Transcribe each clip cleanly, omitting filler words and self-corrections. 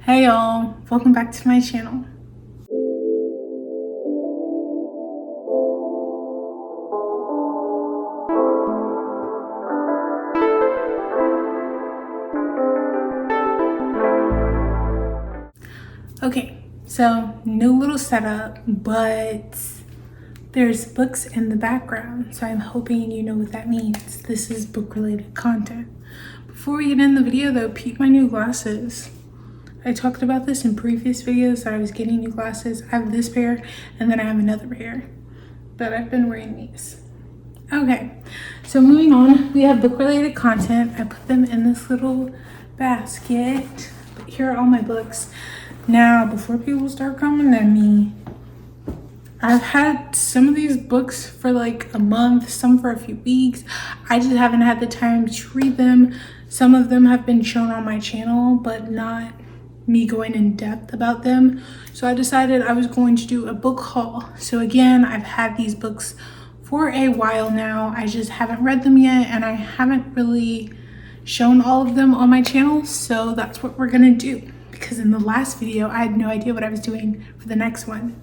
Hey y'all, welcome back to my channel. Okay, so new little setup, but there's books in the background, so I'm hoping you know what that means. This is book related content. Before we get in the video though, peep my new glasses. I talked about this in previous videos that I was getting new glasses. I have this pair and then I have another pair that I've been wearing these. Okay, so moving on, we have book related content. I put them in this little basket. But here are all my books. Now, before people start coming at me, I've had some of these books for like a month, some for a few weeks. I just haven't had the time to read them. Some of them have been shown on my channel, but not me going in depth about them. So I decided I was going to do a book haul. So again, I've had these books for a while now. I just haven't read them yet, and I haven't really shown all of them on my channel. So that's what we're gonna do, because in the last video, I had no idea what I was doing for the next one.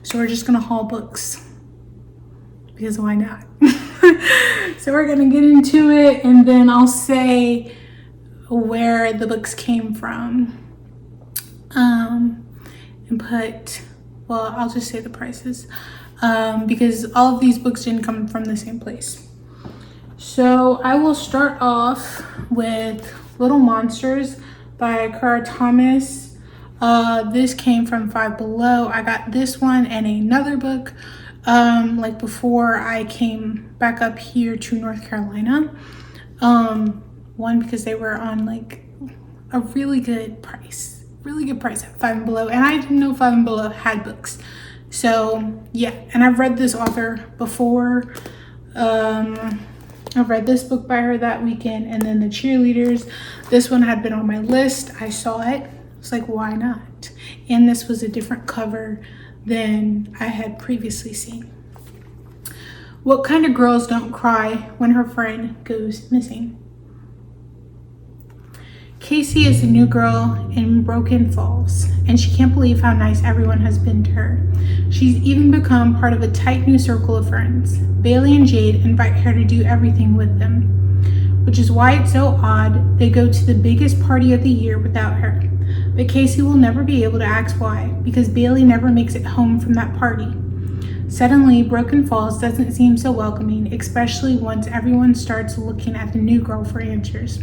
So we're just gonna haul books, because why not? So we're gonna get into it, and then I'll say where the books came from. And I'll just say the prices, because all of these books didn't come from the same place. So I will start off with Little Monsters by Cara Thomas. This came from Five Below. I got this one and another book like before I came back up here to North Carolina. One, because they were on like a really good price at Five Below, and I didn't know Five Below had books. So yeah, and I've read this author before. I've read this book by her that weekend, and then The Cheerleaders. This one had been on my list. I saw it. It's like, why not? And this was a different cover than I had previously seen. What Kind of Girls Don't Cry When Her Friend Goes Missing? Casey is a new girl in Broken Falls, and she can't believe how nice everyone has been to her. She's even become part of a tight new circle of friends. Bailey and Jade invite her to do everything with them, which is why it's so odd they go to the biggest party of the year without her. But Casey will never be able to ask why, because Bailey never makes it home from that party. Suddenly, Broken Falls doesn't seem so welcoming, especially once everyone starts looking at the new girl for answers.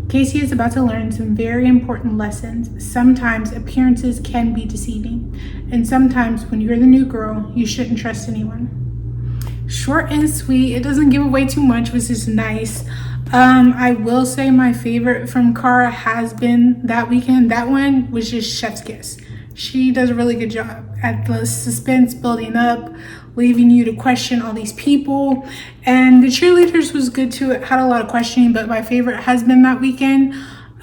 Casey is about to learn some very important lessons. Sometimes appearances can be deceiving, and sometimes when you're the new girl, you shouldn't trust anyone. Short and sweet. It doesn't give away too much, which is nice. I will say my favorite from Cara has been That Weekend. That one was just chef's kiss. She does a really good job at the suspense building up, leaving you to question all these people. And The Cheerleaders was good too. It had a lot of questioning, but my favorite has been That Weekend.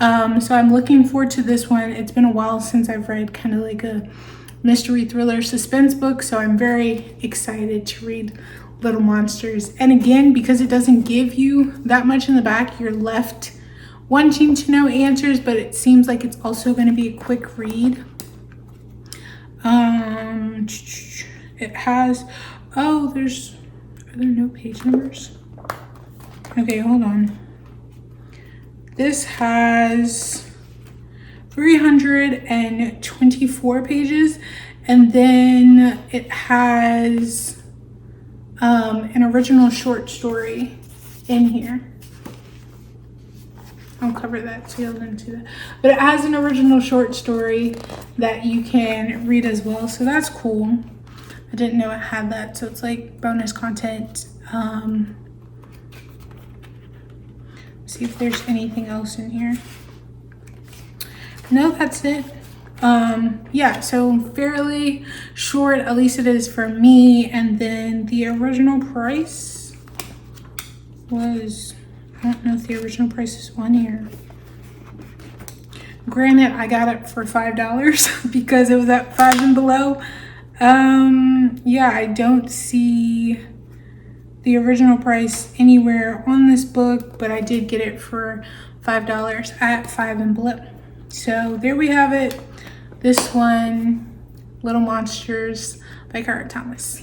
So I'm looking forward to this one. It's been a while since I've read kind of like a mystery thriller suspense book, so I'm very excited to read Little Monsters. And again, because it doesn't give you that much in the back, you're left wanting to know answers, but it seems like it's also going to be a quick read. It has, are there no page numbers? Okay, hold on. This has 324 pages, and then it has an original short story in here. I'll cover that so you'll didn't see that. But it has an original short story that you can read as well, so that's cool. I didn't know it had that, so it's like bonus content. See if there's anything else in here. No, that's it. Yeah, so fairly short, at least it is for me. And then the original price was, I don't know if the original price is on here. Granted, I got it for $5 because it was at Five and Below. Yeah, I don't see the original price anywhere on this book, but I did get it for $5 at Five and Below. So there we have it. This one, Little Monsters by Kara Thomas.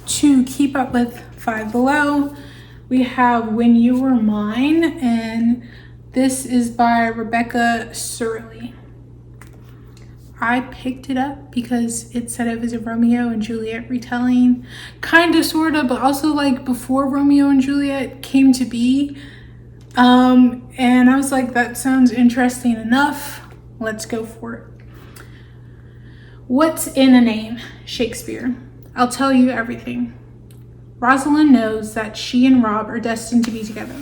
To keep up with Five Below, we have When You Were Mine, and this is by Rebecca Serle. I picked it up because it said it was a Romeo and Juliet retelling, kind of, sort of, but also like before Romeo and Juliet came to be. And I was like, that sounds interesting enough. Let's go for it. What's in a name? Shakespeare. I'll tell you everything. Rosalind knows that she and Rob are destined to be together.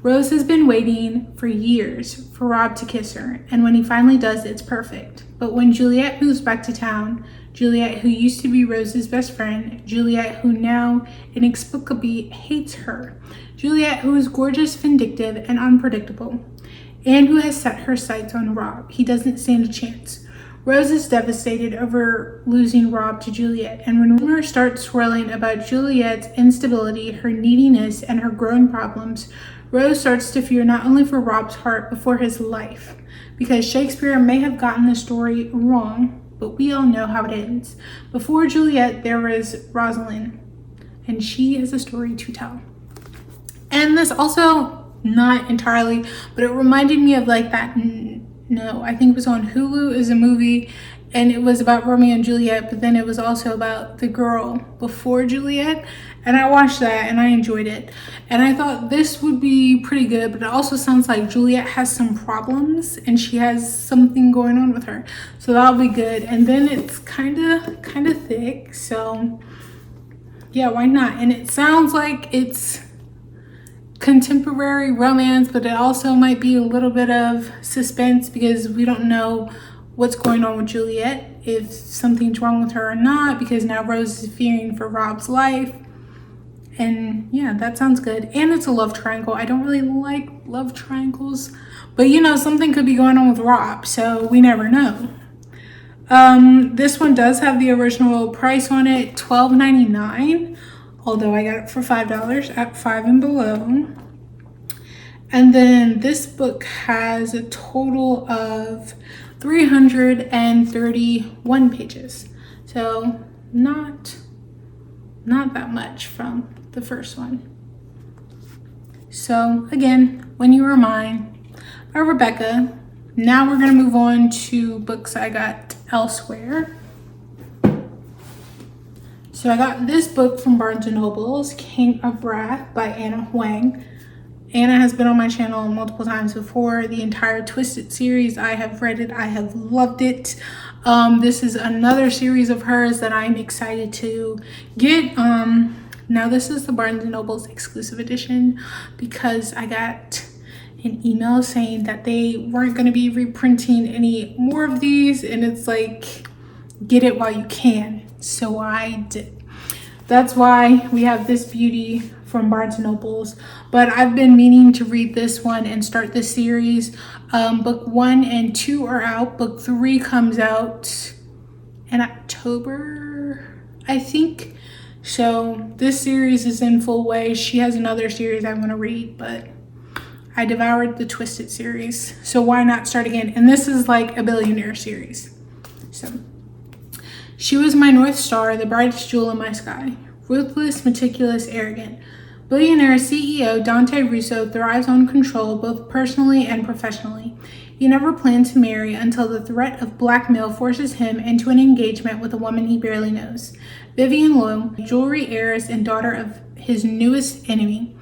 Rose has been waiting for years for Rob to kiss her, and when he finally does, it's perfect. But when Juliet moves back to town, Juliet, who used to be Rose's best friend, Juliet, who now inexplicably hates her, Juliet, who is gorgeous, vindictive, and unpredictable, and who has set her sights on Rob, he doesn't stand a chance. Rose is devastated over losing Rob to Juliet, and when rumors start swirling about Juliet's instability, her neediness, and her growing problems, Rose starts to fear not only for Rob's heart, but for his life. Because Shakespeare may have gotten the story wrong, but we all know how it ends. Before Juliet, there was Rosalind, and she has a story to tell. And this also, not entirely, but it reminded me of like that, no, I think it was on Hulu, is a movie, and it was about Romeo and Juliet, but then it was also about the girl before Juliet, and I watched that and I enjoyed it. And I thought this would be pretty good, but it also sounds like Juliet has some problems and she has something going on with her. So that'll be good. And then it's kind of thick, so yeah, why not? And it sounds like it's contemporary romance, but it also might be a little bit of suspense because we don't know what's going on with Juliet, if something's wrong with her or not, because now Rose is fearing for Rob's life. And yeah, that sounds good. And it's a love triangle. I don't really like love triangles, but you know, something could be going on with Rob, so we never know. This one does have the original price on it, $12.99, although I got it for $5 at Five and Below. And then this book has a total of 331 pages, so not that much from the first one. So again, When You Were Mine by Rebecca. Now we're gonna move on to books I got elsewhere. So I got this book from Barnes & Noble's, King of Wrath by Anna Huang. Anna has been on my channel multiple times before. The entire Twisted series, I have read it. I have loved it. This is another series of hers that I'm excited to get. Now this is the Barnes & Noble's exclusive edition because I got an email saying that they weren't going to be reprinting any more of these, and it's like, get it while you can. So I did. That's why we have this beauty from Barnes & Noble's, but I've been meaning to read this one and start this series. Book 1 and 2 are out. Book 3 comes out in October, I think. So this series is in full way. She has another series I want to read, but I devoured the Twisted series, so why not start again? And this is like a billionaire series. So, she was my North Star, the brightest jewel in my sky. Ruthless, meticulous, arrogant. Billionaire CEO Dante Russo thrives on control both personally and professionally. He never planned to marry until the threat of blackmail forces him into an engagement with a woman he barely knows. Vivian Lowe, jewelry heiress and daughter of his newest enemy.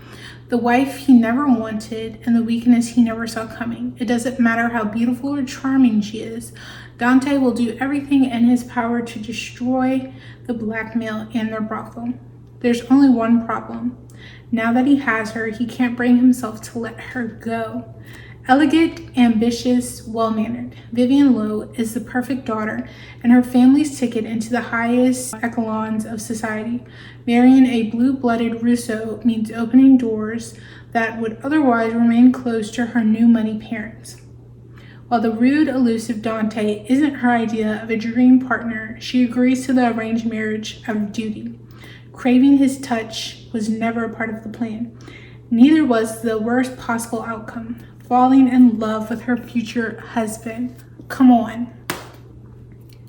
The wife he never wanted and the weakness he never saw coming. It doesn't matter how beautiful or charming she is. Dante will do everything in his power to destroy the blackmail and their brothel. There's only one problem. Now that he has her, he can't bring himself to let her go. Elegant, ambitious, well-mannered, Vivian Lowe is the perfect daughter and her family's ticket into the highest echelons of society. Marrying a blue-blooded Russo means opening doors that would otherwise remain closed to her new money parents. While the rude, elusive Dante isn't her idea of a dream partner, she agrees to the arranged marriage out of duty. Craving his touch was never a part of the plan. Neither was the worst possible outcome. falling in love with her future husband. Come on.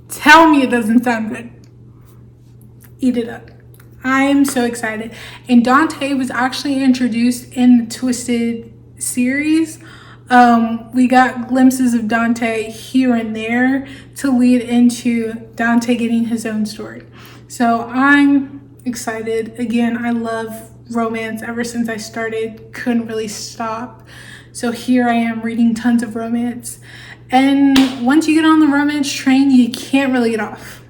Tell me it doesn't sound good. Eat it up. I am so excited. And Dante was actually introduced in the Twisted series. We got glimpses of Dante here and there to lead into Dante getting his own story. So I'm excited. Again, I love romance ever since I started. Couldn't really stop. So here I am reading tons of romance. And once you get on the romance train, you can't really get off.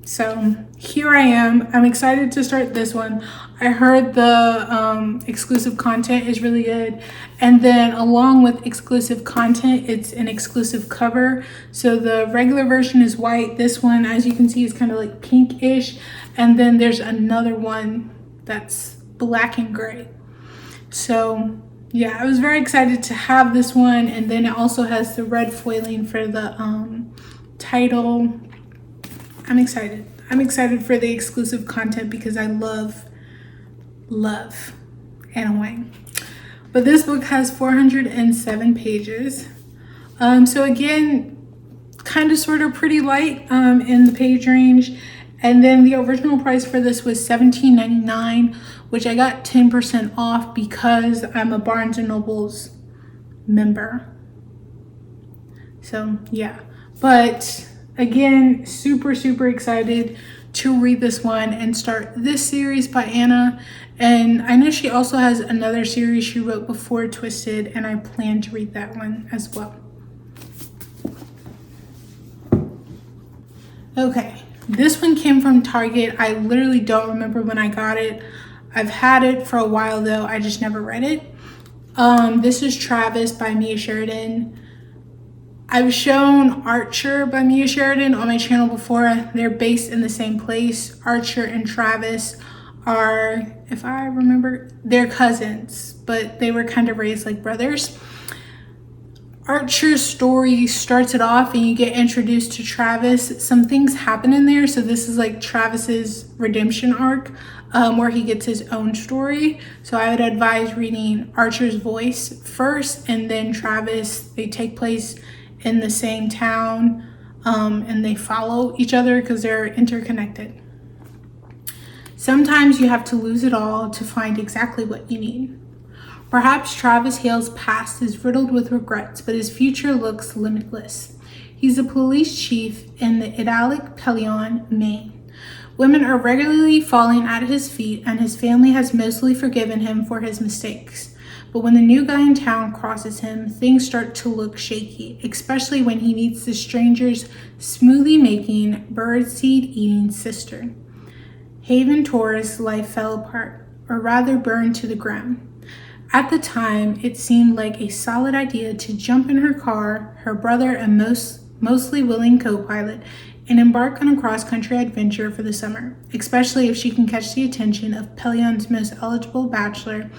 So here I am. I'm excited to start this one. I heard the exclusive content is really good. And then along with exclusive content, it's an exclusive cover. So the regular version is white. This one, as you can see, is kind of like pinkish. And then there's another one that's black and gray. So yeah, I was very excited to have this one. And then it also has the red foiling for the title. I'm excited. I'm excited for the exclusive content because I love Anna Huang. But this book has 407 pages. So again, kind of sort of pretty light in the page range. And then the original price for this was $17.99, which I got 10% off because I'm a Barnes & Noble's member. So yeah, but again, super excited to read this one and start this series by Anna. And I know she also has another series she wrote before Twisted, and I plan to read that one as well. Okay, this one came from Target. I literally don't remember when I got it. I've had it for a while though, I just never read it. This is Travis by Mia Sheridan. I've shown Archer by Mia Sheridan on my channel before. They're based in the same place. Archer and Travis are, if I remember, they're cousins, but they were kind of raised like brothers. Archer's story starts it off and you get introduced to Travis. Some things happen in there, so this is like Travis's redemption arc, where he gets his own story. So I would advise reading Archer's voice first and then Travis. They take place in the same town, and they follow each other because they're interconnected. Sometimes you have to lose it all to find exactly what you need. Perhaps Travis Hale's past is riddled with regrets, but his future looks limitless. He's a police chief in the idyllic Pelion, Maine. Women are regularly falling at his feet, and his family has mostly forgiven him for his mistakes. But when the new guy in town crosses him, things start to look shaky, especially when he meets the stranger's smoothie-making, birdseed-eating sister. Haven Torres' life fell apart, or rather burned to the ground. At the time, it seemed like a solid idea to jump in her car, her brother a mostly willing co-pilot, and embark on a cross-country adventure for the summer, especially if she can catch the attention of Pelion's most eligible bachelor,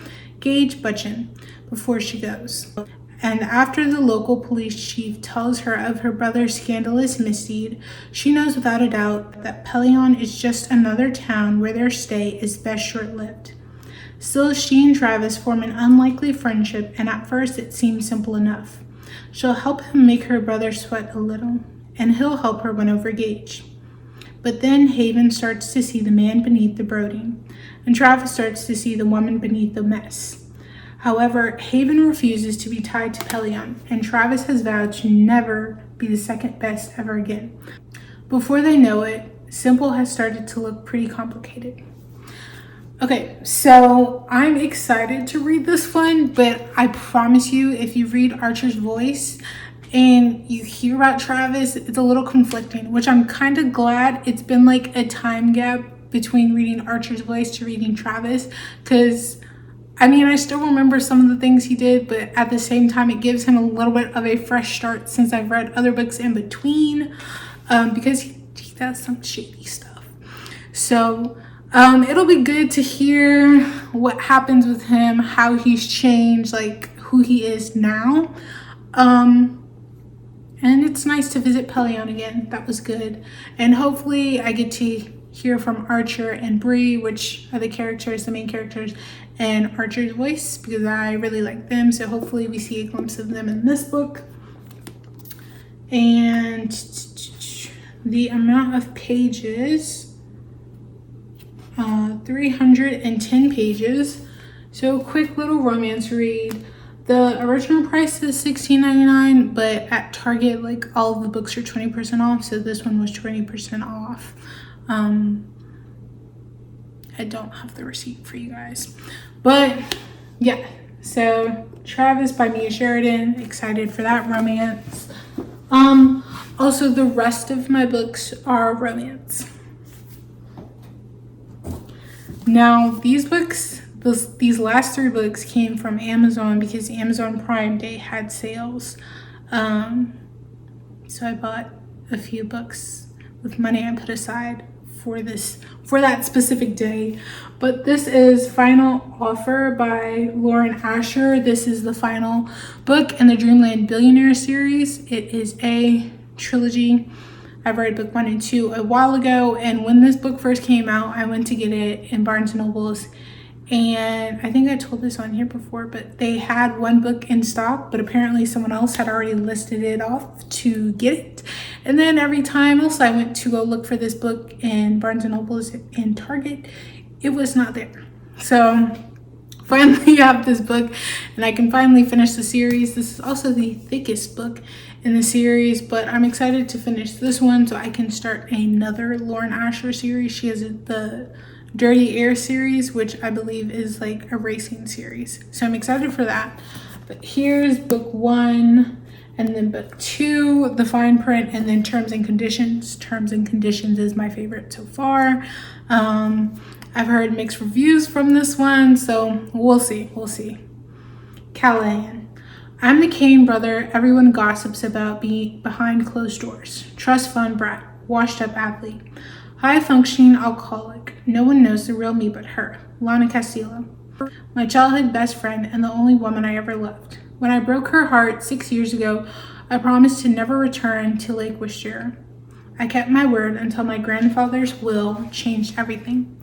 Gage Butchin, before she goes. And after the local police chief tells her of her brother's scandalous misdeed, she knows without a doubt that Pelion is just another town where their stay is best short-lived. Still, she and Travis form an unlikely friendship, and at first it seems simple enough. She'll help him make her brother sweat a little, and he'll help her win over Gage. But then Haven starts to see the man beneath the brooding, and Travis starts to see the woman beneath the mess. However, Haven refuses to be tied to Pelion, and Travis has vowed to never be the second best ever again. Before they know it, Simple has started to look pretty complicated. Okay, so I'm excited to read this one, but I promise you, if you read Archer's voice and you hear about Travis, it's a little conflicting, which I'm kind of glad it's been like a time gap between reading Archer's voice to reading Travis, because I mean, I still remember some of the things he did, but at the same time, it gives him a little bit of a fresh start since I've read other books in between, because he does some shady stuff. So it'll be good to hear what happens with him, how he's changed, like who he is now. And it's nice to visit Pelion again. That was good. And hopefully I get to hear from Archer and Bree, which are the main characters, and Archer's Voice because I really like them. So hopefully we see a glimpse of them in this book. And the amount of pages, 310 pages. So quick little romance read. The original price is $16.99, but at Target, like, all of the books are 20% off, so this one was 20% off. I don't have the receipt for you guys, but yeah. So Travis by Mia Sheridan, excited for that romance. Also the rest of my books are romance. Now these books, these last 3 books came from Amazon because Amazon Prime Day had sales. So I bought a few books with money I put aside for that specific day. But this is Final Offer by Lauren Asher. This is the final book in the Dreamland Billionaire series. It is a trilogy. I've read book 1 and 2 a while ago, and when this book first came out, I went to get it in Barnes & Nobles, and I think I told this on here before, but they had 1 book in stock, but apparently someone else had already listed it off to get it. And then every time else I went to go look for this book in Barnes & Nobles and Target, it was not there. So finally I have this book and I can finally finish the series. This is also the thickest book in the series, but I'm excited to finish this one so I can start another Lauren Asher series. She has the Dirty Air series, which I believe is like a racing series. So I'm excited for that. But here's book 1 and then book 2, the fine print, and then Terms and Conditions. Terms and Conditions is my favorite so far. I've heard mixed reviews from this one, so we'll see. Callahan. I'm the Kane brother everyone gossips about behind closed doors. Trust fund brat, washed up athlete, high functioning alcoholic. No one knows the real me but her, Lana Castillo. My childhood best friend and the only woman I ever loved. When I broke her heart 6 years ago, I promised to never return to Lake Wisteria. I kept my word until my grandfather's will changed everything.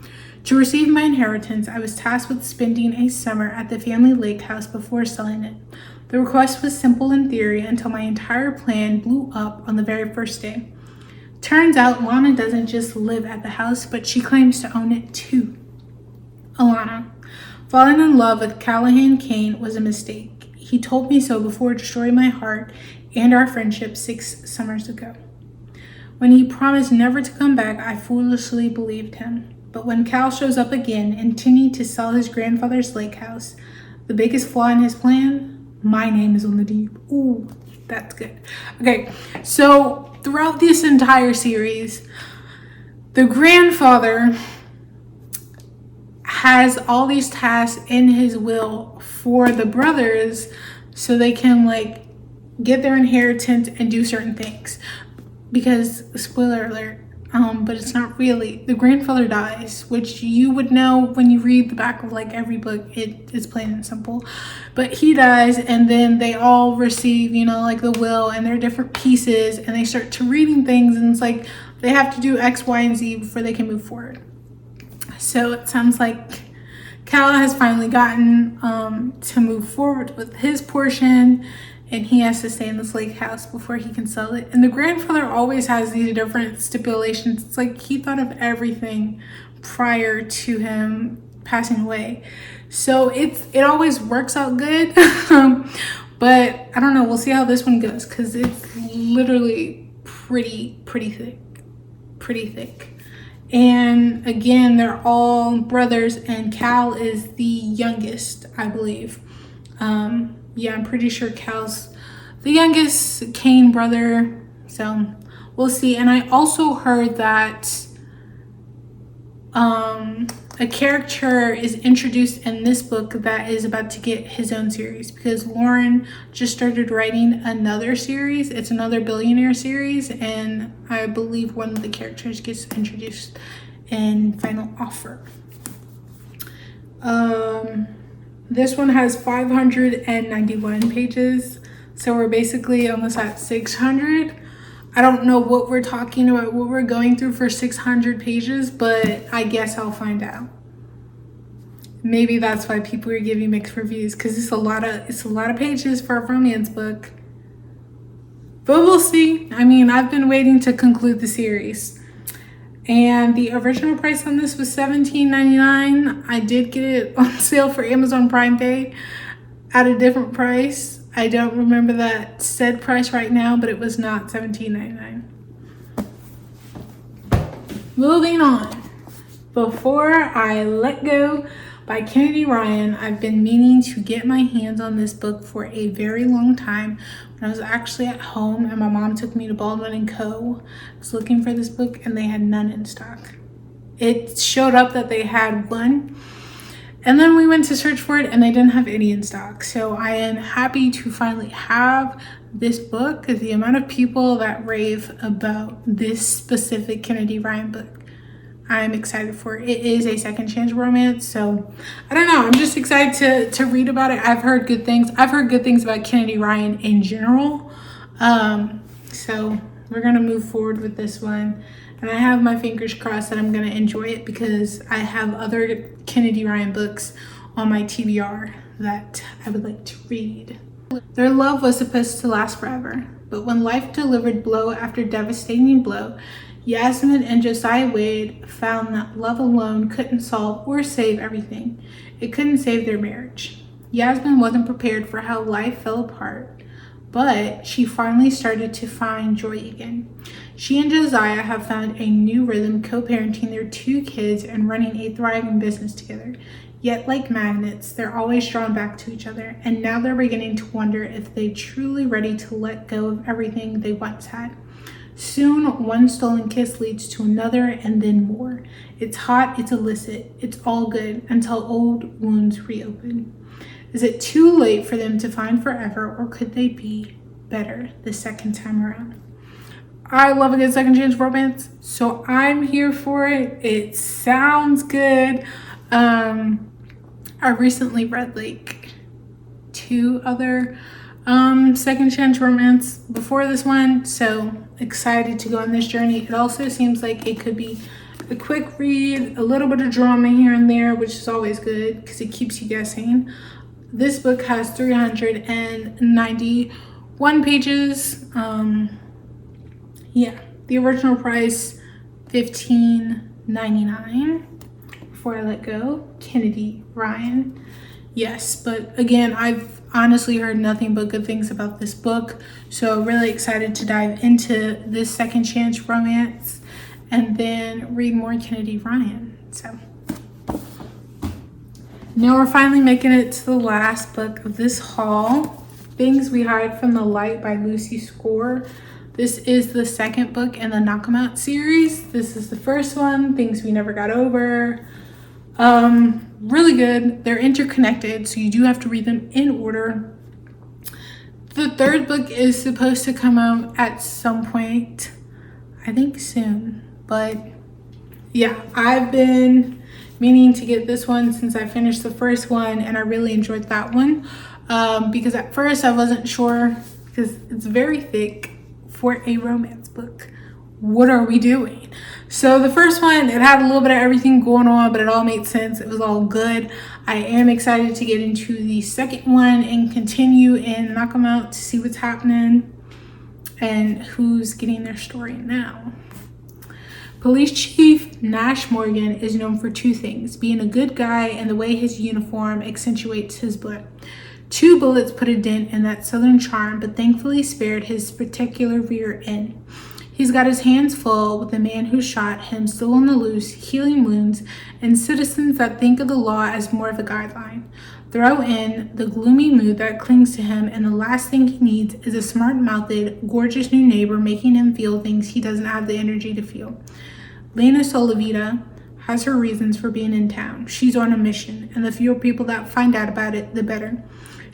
To receive my inheritance, I was tasked with spending a summer at the family lake house before selling it. The request was simple in theory until my entire plan blew up on the very first day. Turns out Lana doesn't just live at the house, but she claims to own it too. Alana. Falling in love with Callahan Kane was a mistake. He told me so before destroying my heart and our friendship 6 summers ago. When he promised never to come back, I foolishly believed him. But when Cal shows up again, intending to sell his grandfather's lake house, the biggest flaw in his plan, my name is on the deed. Ooh, that's good. Okay, so throughout this entire series, the grandfather has all these tasks in his will for the brothers so they can like get their inheritance and do certain things. Because, spoiler alert, but it's not really. The grandfather dies, which you would know when you read the back of like every book. It's plain and simple. But he dies, and then they all receive, like the will and their different pieces, and they start to reading things, and it's like they have to do X, Y, and Z before they can move forward. So it sounds like Cal has finally gotten to move forward with his portion, and he has to stay in this lake house before he can sell it. And the grandfather always has these different stipulations. It's like he thought of everything prior to him passing away. So it always works out good. But I don't know. We'll see how this one goes because it's literally pretty thick. Pretty thick. And again, they're all brothers, and Cal is the youngest, I believe. Yeah, I'm pretty sure Cal's the youngest Kane brother. So we'll see. And I also heard that a character is introduced in this book that is about to get his own series because Lauren just started writing another series. It's another billionaire series, and I believe one of the characters gets introduced in Final Offer. This one has 591 pages, so we're basically almost at 600. I don't know what we're talking about, what we're going through for 600 pages, but I guess I'll find out. Maybe that's why people are giving mixed reviews, because it's a lot of pages for a romance book. But we'll see. I mean, I've been waiting to conclude the series. And the original price on this was $17.99. I did get it on sale for Amazon Prime Day at a different price. I don't remember that said price right now, but it was not $17.99. Moving on. Before I Let Go by Kennedy Ryan. I've been meaning to get my hands on this book for a very long time. When I was actually at home and my mom took me to Baldwin & Co. I was looking for this book and they had none in stock. It showed up that they had one, and then we went to search for it and they didn't have any in stock. So I am happy to finally have this book, because the amount of people that rave about this specific Kennedy Ryan book, I'm excited for it. It is a second chance romance, so I don't know. I'm just excited to read about it. I've heard good things. I've heard good things about Kennedy Ryan in general. So we're gonna move forward with this one, and I have my fingers crossed that I'm gonna enjoy it, because I have other Kennedy Ryan books on my TBR that I would like to read. Their love was supposed to last forever, but when life delivered blow after devastating blow, Yasmin and Josiah Wade found that love alone couldn't solve or save everything. It couldn't save their marriage. Yasmin wasn't prepared for how life fell apart, but she finally started to find joy again. She and Josiah have found a new rhythm, co-parenting their 2 kids and running a thriving business together. Yet, like magnets, they're always drawn back to each other, and now they're beginning to wonder if they're truly ready to let go of everything they once had. Soon, one stolen kiss leads to another, and then more. It's hot, it's illicit, it's all good until old wounds reopen. Is it too late for them to find forever, or could they be better the second time around? I love a good second chance romance, so I'm here for it. It sounds good. I recently read like 2 other second chance romance before this one, so excited to go on this journey. It also seems like it could be a quick read, a little bit of drama here and there, which is always good because it keeps you guessing. This book has 391 pages. Yeah, the original price $15.99. Before I Let Go, Kennedy Ryan. Yes, but again, I've honestly heard nothing but good things about this book, so really excited to dive into this second chance romance and then read more Kennedy Ryan. So now we're finally making it to the last book of this haul, Things We Hide from the Light by Lucy Score. This is the second book in the Knock 'Em Out series. This is the first one, Things We Never Got Over. Really good. They're interconnected, so you do have to read them in order. The third book is supposed to come out at some point, I think soon, but yeah, I've been meaning to get this one since I finished the first one, and I really enjoyed that one, because at first I wasn't sure, because it's very thick for a romance book. What are we doing? So the first one, it had a little bit of everything going on, but it all made sense. It was all good. I am excited to get into the second one and continue and knock them out to see what's happening and who's getting their story now. Police Chief Nash Morgan is known for 2 things: being a good guy and the way his uniform accentuates his blood. 2 bullets put a dent in that southern charm, but thankfully spared his particular rear end. He's got his hands full with the man who shot him still on the loose, healing wounds, and citizens that think of the law as more of a guideline. Throw in the gloomy mood that clings to him, and the last thing he needs is a smart-mouthed, gorgeous new neighbor making him feel things he doesn't have the energy to feel. Lena Solovita has her reasons for being in town. She's on a mission, and the fewer people that find out about it, the better.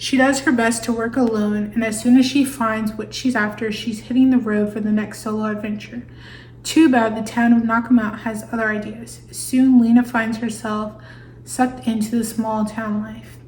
She does her best to work alone, and as soon as she finds what she's after, she's hitting the road for the next solo adventure. Too bad the town of Knock 'Em Out has other ideas. Soon Lena finds herself sucked into the small town life.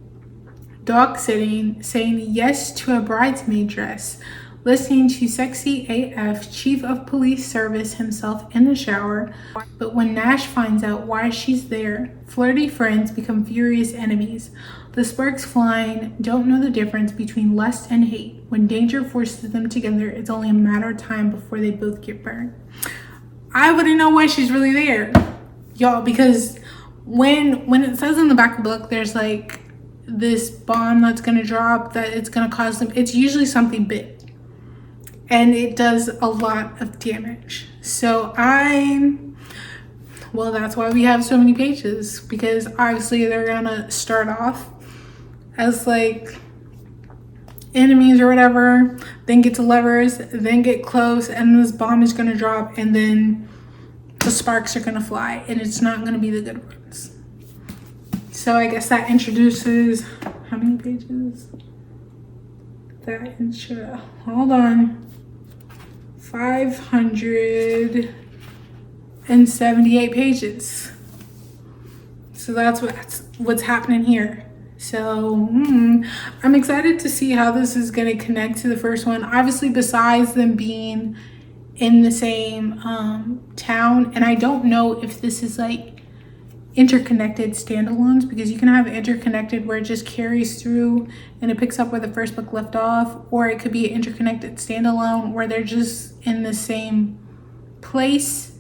Dog sitting, saying yes to a bridesmaid dress. listening to Sexy AF, Chief of Police Service himself in the shower. But when Nash finds out why she's there, flirty friends become furious enemies. The sparks flying don't know the difference between lust and hate. When danger forces them together, it's only a matter of time before they both get burned. I wouldn't know why she's really there, y'all, because when it says in the back of the book, there's like this bomb that's gonna drop, that it's gonna cause them, it's usually something big. And it does a lot of damage. So well, that's why we have so many pages, because obviously they're gonna start off as like enemies or whatever, then get to lovers, then get close, and this bomb is gonna drop, and then the sparks are gonna fly, and it's not gonna be the good ones. So I guess that introduces, how many pages? That intro, hold on. 578 pages. So that's what's happening here. So I'm excited to see how this is going to connect to the first one. Obviously, besides them being in the same town, and I don't know if this is like interconnected standalones, because you can have interconnected where it just carries through and it picks up where the first book left off, or it could be an interconnected standalone where they're just in the same place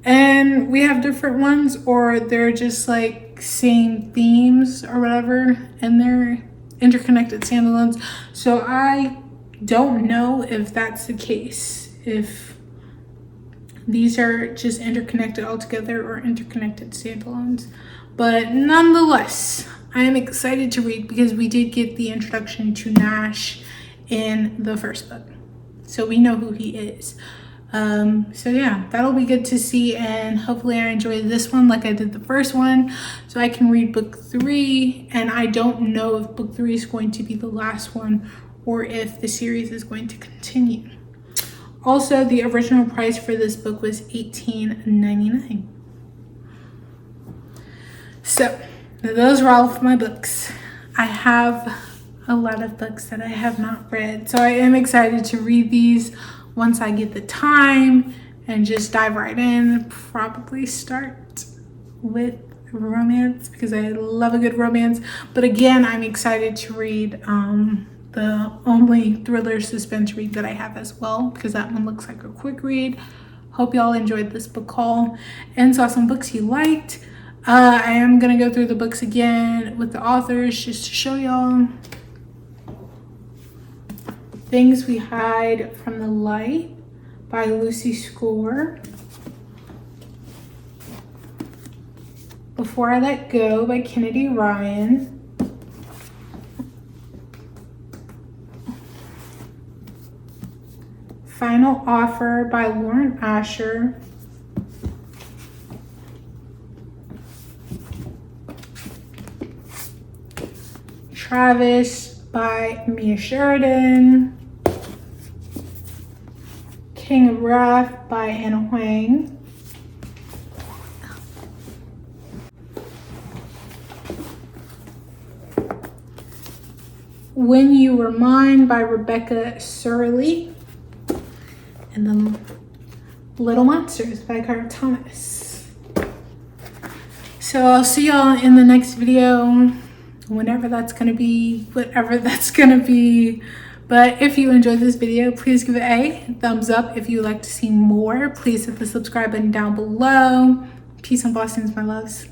and we have different ones, or they're just like same themes or whatever and they're interconnected standalones. So I don't know if that's the case, if these are just interconnected altogether or interconnected standalones. But nonetheless, I am excited to read because we did get the introduction to Nash in the first book. So we know who he is. So yeah, that'll be good to see, and hopefully I enjoy this one like I did the first one, so I can read book 3. And I don't know if book 3 is going to be the last one or if the series is going to continue. Also, the original price for this book was $18.99. So, those were all of my books. I have a lot of books that I have not read, so I am excited to read these once I get the time and just dive right in. Probably start with romance because I love a good romance. But again, I'm excited to read the only thriller suspense read that I have as well, because that one looks like a quick read. Hope y'all enjoyed this book haul and saw some books you liked. I am gonna go through the books again with the authors just to show y'all. Things We Hide from the Light by Lucy Score. Before I Let Go by Kennedy Ryan. Final Offer by Lauren Asher. Travis by Mia Sheridan. King of Wrath by Huang. When You Were Mine by Rebecca Serle. And then Little Monsters by Carter Thomas. So I'll see y'all in the next video, whenever that's gonna be, whatever that's gonna be. But if you enjoyed this video, please give it a thumbs up. If you'd like to see more, please hit the subscribe button down below. Peace and blessings, my loves.